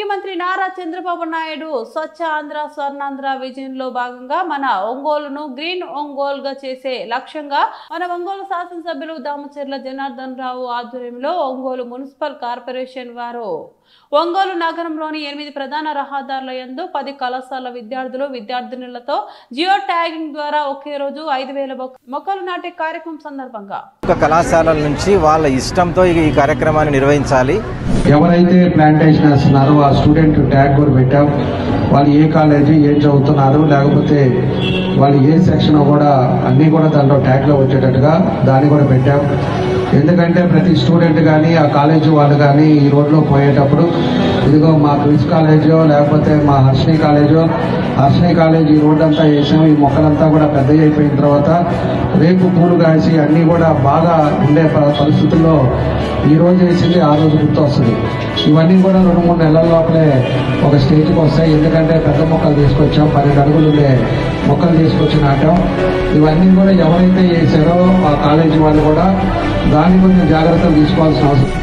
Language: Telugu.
ముఖ్యమంత్రి నారా చంద్రబాబు నాయుడు స్వచ్ఛ ఆంధ్ర స్వర్ణాంధ్ర విజన్ లో భాగంగా మన ఒంగోలును గ్రీన్ ఒంగోలు గా చేసే లక్ష్యంగా మన ఒంగోలు శాసనసభ్యులు దామచర్ల జనార్దన్ రావు ఆధ్వర్యంలో ఒంగోలు మున్సిపల్ కార్పొరేషన్ వారు ఒంగోలు నగరంలోని 8 ప్రధాన రహదారుల యందు 10 కళాశాల విద్యార్థులు విద్యార్థినులతో జియో ట్యాగింగ్ ద్వారా ఒకే రోజు 5000 మొక్కలు నాటే కార్యక్రమం సందర్భంగా కళాశాలల నుంచి వాళ్ళ ఇష్టంతో ఈ కార్యక్రమాన్ని నిర్వహించాలి. ఎవరైతే ప్లాంటేషన్ వేస్తున్నారో ఆ స్టూడెంట్ ట్యాగ్ కూడా పెట్టాం. వాళ్ళు ఏ కాలేజీ ఏం చదువుతున్నారు లేకపోతే వాళ్ళు ఏ సెక్షన్ కూడా అన్నీ కూడా దాంట్లో ట్యాగ్లో వచ్చేటట్టుగా దాన్ని కూడా పెట్టాం. ఎందుకంటే ప్రతి స్టూడెంట్ కానీ ఆ కాలేజీ వాళ్ళు కానీ ఈ రోడ్లో పోయేటప్పుడు ఇదిగో మా క్రిస్ కాలేజో లేకపోతే మా హర్షిని కాలేజ్ ఈ రోడ్ అంతా వేసాం, ఈ మొక్కలంతా కూడా పెద్దవి అయిపోయిన తర్వాత రేపు పూలు కాసి అన్నీ కూడా బాగా ఉండే పరిస్థితుల్లో ఈ రోజు వేసింది ఆ రోజు గుర్తు వస్తుంది. ఇవన్నీ కూడా 2-3 నెలల లోపలే ఒక స్టేజ్కి వస్తాయి. ఎందుకంటే పెద్ద మొక్కలు తీసుకొచ్చాం, 12 అడుగులు ఉండే మొక్కలు తీసుకొచ్చి నాటాం. ఇవన్నీ కూడా ఎవరైతే వేసారో ఆ కాలేజీ వాళ్ళు కూడా దాన్ని కొంచెం జాగ్రత్తలు తీసుకోవాల్సిన అవసరం.